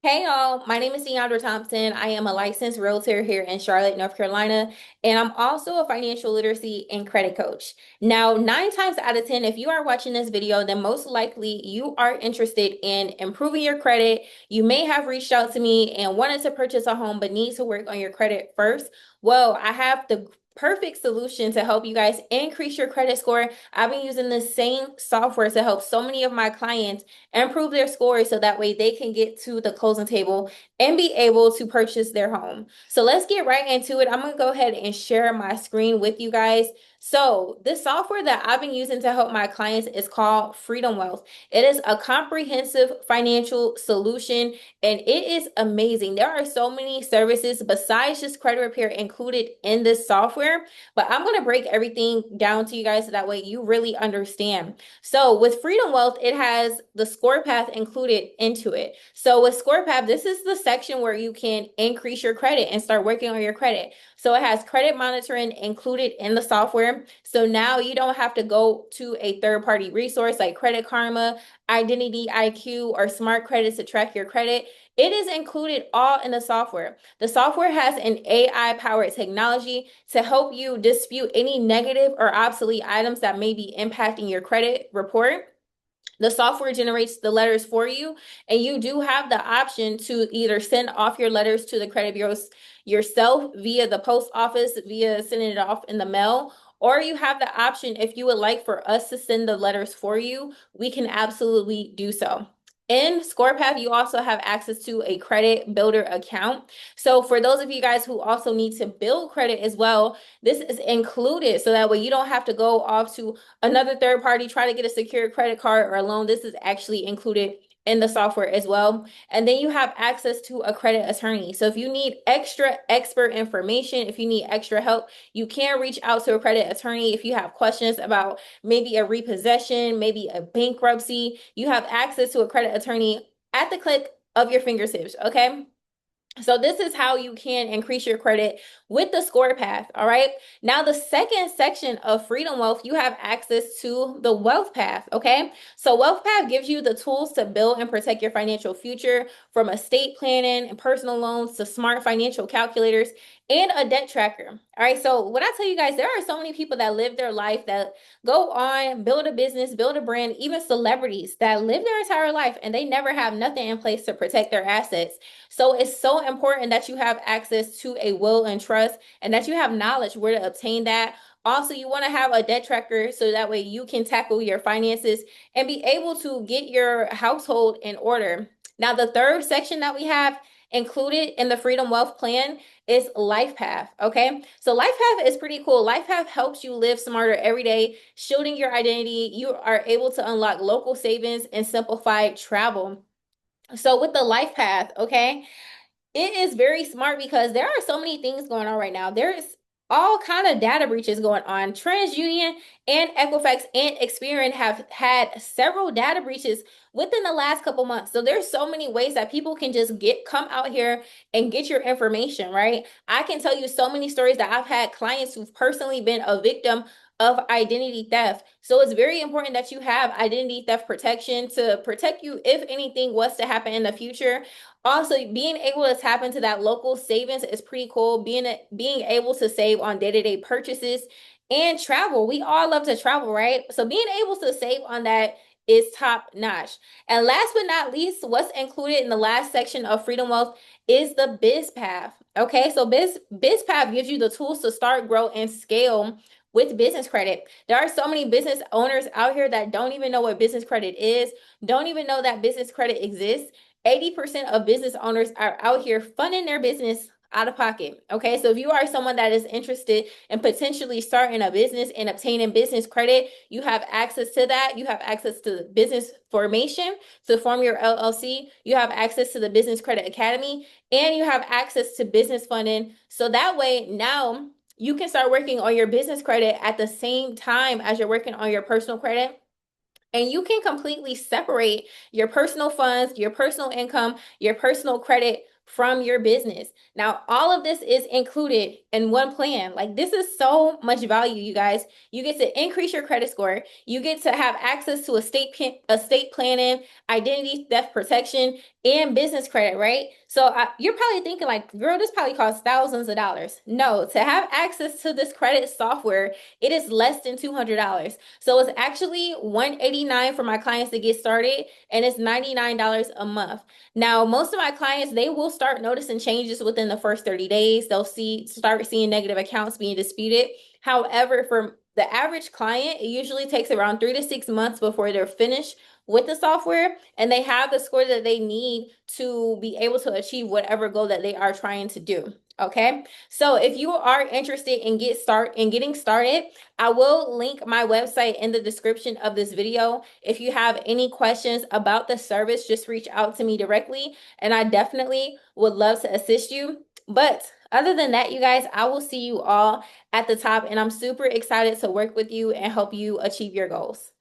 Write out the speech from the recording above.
Hey y'all, my name is Deandra Thompson. I am a licensed realtor here in Charlotte, North Carolina, and I'm also a financial literacy and credit coach. Now, 9 times out of 10, if you are watching this video, then most likely you are interested in improving your credit. You may have reached out to me and wanted to purchase a home, but need to work on your credit first. Well, I have the perfect solution to help you guys increase your credit score. I've been using the same software to help so many of my clients improve their scores so that way they can get to the closing table and be able to purchase their home. So let's get right into it. I'm going to go ahead and share my screen with you guys. So this software that I've been using to help my clients is called Freedom Wealth. It is a comprehensive financial solution and it is amazing. There are so many services besides just credit repair included in this software, but I'm going to break everything down to you guys so that way you really understand. So with Freedom Wealth, it has the score path included into it. So with score path, this is the section where you can increase your credit and start working on your credit. So it has credit monitoring included in the software. So now you don't have to go to a third-party resource like Credit Karma, Identity IQ, or Smart Credit to track your credit. It is included all in the software. The software has an AI-powered technology to help you dispute any negative or obsolete items that may be impacting your credit report. The software generates the letters for you, and you do have the option to either send off your letters to the credit bureaus yourself via the post office, via sending it off in the mail, or you have the option if you would like for us to send the letters for you, we can absolutely do so. In ScorePath, you also have access to a credit builder account. So for those of you guys who also need to build credit as well, this is included so that way you don't have to go off to another third party, try to get a secure credit card or a loan. This is actually included in the software as well. And then you have access to a credit attorney. So if you need extra expert information, if you need extra help, you can reach out to a credit attorney. If you have questions about maybe a repossession, maybe a bankruptcy, you have access to a credit attorney at the click of your fingertips. Okay. So this is how you can increase your credit with the score path. All right. Now, the second section of Freedom Wealth, you have access to the wealth path. Okay. So wealth path gives you the tools to build and protect your financial future, from estate planning and personal loans to smart financial calculators and a debt tracker. All right. So what I tell you guys, there are so many people that live their life, that go on, build a business, build a brand, even celebrities that live their entire life and they never have nothing in place to protect their assets. So it's so important that you have access to a will and trust and that you have knowledge where to obtain that. Also, you want to have a debt tracker so that way you can tackle your finances and be able to get your household in order. Now, the third section that we have included in the Freedom Wealth Plan is Life Path. Okay. So Life Path is pretty cool. Life Path helps you live smarter every day, shielding your identity. You are able to unlock local savings and simplify travel. So with the Life Path, okay, it is very smart because there are so many things going on right now. There's all kind of data breaches going on. TransUnion and Equifax and Experian have had several data breaches within the last couple months. So there's so many ways that people can just come out here and get your information, right? I can tell you so many stories that I've had clients who've personally been a victim of identity theft. So it's very important that you have identity theft protection to protect you if anything was to happen in the future. Also, being able to tap into that local savings is pretty cool. Being able to save on day-to-day purchases and travel. We all love to travel, right? So being able to save on that is top notch. And last but not least, what's included in the last section of Freedom Wealth is the Biz Path. Okay, so Biz Path gives you the tools to start, grow, and scale with business credit. There are so many business owners out here that don't even know what business credit is, don't even know that business credit exists. 80% of business owners are out here funding their business out of pocket. Okay, so if you are someone that is interested in potentially starting a business and obtaining business credit, you have access to that. You have access to business formation to form your LLC. You have access to the Business Credit Academy, and you have access to business funding. So that way, now you can start working on your business credit at the same time as you're working on your personal credit. And you can completely separate your personal funds, your personal income, your personal credit from your business. Now, all of this is included in one plan. Like, this is so much value, you guys. You get to increase your credit score. You get to have access to estate planning, identity theft protection, and business credit, right? So you're probably thinking like, girl, this probably costs thousands of dollars. No, to have access to this credit software, it is less than $200. So it's actually $189 for my clients to get started, and it's $99 a month. Now, most of my clients, they will start noticing changes within the first 30 days. They'll start seeing negative accounts being disputed. However, for the average client, it usually takes around 3 to 6 months before they're finished with the software and they have the score that they need to be able to achieve whatever goal that they are trying to do. Okay, so if you are interested in getting started, I will link my website in the description of this video. If you have any questions about the service, just reach out to me directly, and I definitely would love to assist you. But other than that, you guys, I will see you all at the top, and I'm super excited to work with you and help you achieve your goals.